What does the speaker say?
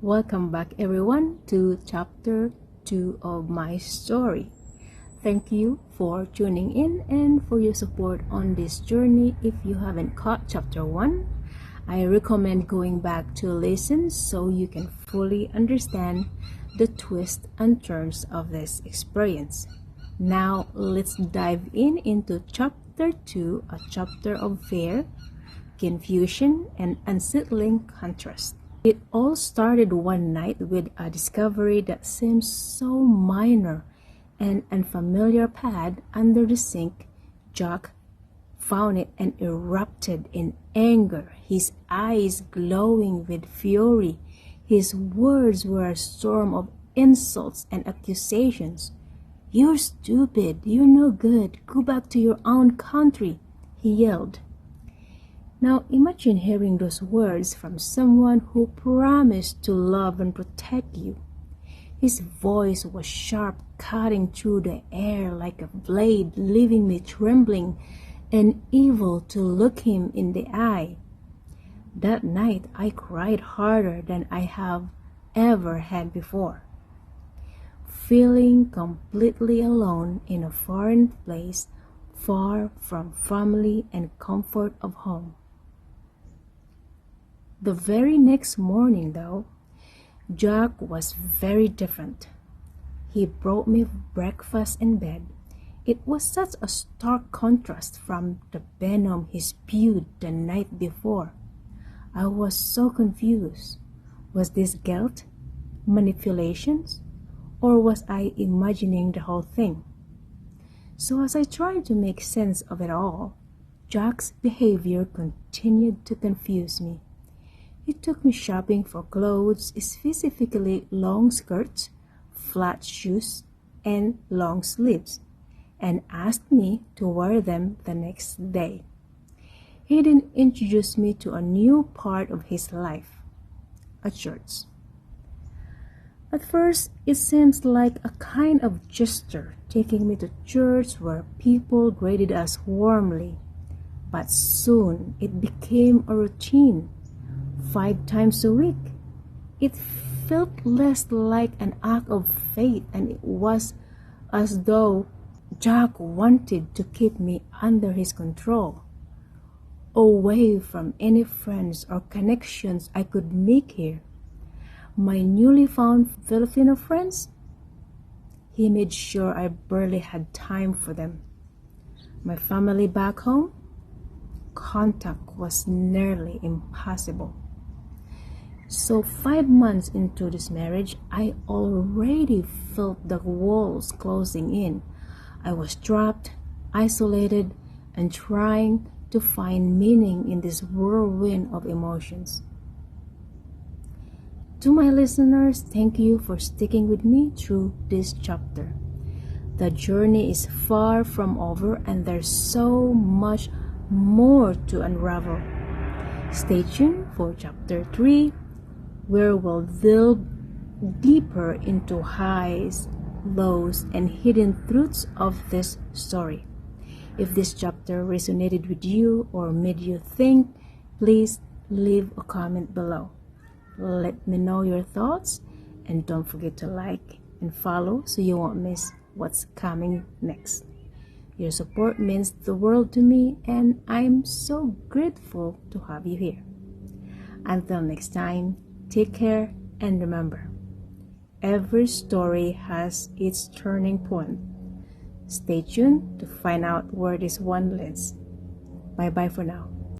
Welcome back everyone to chapter 2 of my story. Thank you for tuning in and for your support on this journey. If you haven't caught chapter 1, I recommend going back to listen so you can fully understand the twists and turns of this experience. Now let's dive into chapter 2, a chapter of fear, confusion, and unsettling contrast. It all started one night with a discovery that seemed so minor. An unfamiliar pad under the sink. Jack found it and erupted in anger, his eyes glowing with fury. His words were a storm of insults and accusations. "You're stupid, you're no good, go back to your own country," he yelled. Now imagine hearing those words from someone who promised to love and protect you. His voice was sharp, cutting through the air like a blade, leaving me trembling and evil to look him in the eye. That night I cried harder than I have ever had before. Feeling completely alone in a foreign place, far from family and comfort of home. The very next morning, though, Jack was very different. He brought me breakfast in bed. It was such a stark contrast from the venom he spewed the night before. I was so confused. Was this guilt, manipulations, or was I imagining the whole thing? So as I tried to make sense of it all, Jack's behavior continued to confuse me. He took me shopping for clothes, specifically long skirts, flat shoes, and long sleeves, and asked me to wear them the next day. He then introduced me to a new part of his life, a church. At first, it seems like a kind of gesture, taking me to church where people greeted us warmly. But soon it became a routine. 5 times a week. It felt less like an act of faith, and it was as though Jack wanted to keep me under his control, away from any friends or connections I could make here. My newly found Filipino friends, he made sure I barely had time for them. My family back home, contact was nearly impossible. So 5 months into this marriage, I already felt the walls closing in. I was trapped, isolated, and trying to find meaning in this whirlwind of emotions. To my listeners, thank you for sticking with me through this chapter. The journey is far from over, and there's so much more to unravel. Stay tuned for chapter 3, where we'll delve deeper into highs, lows, and hidden truths of this story. If this chapter resonated with you or made you think, please leave a comment below. Let me know your thoughts, and don't forget to like and follow so you won't miss what's coming next. Your support means the world to me, and I'm so grateful to have you here. Until next time, take care, and remember, every story has its turning point. Stay tuned to find out where this one leads. Bye-bye for now.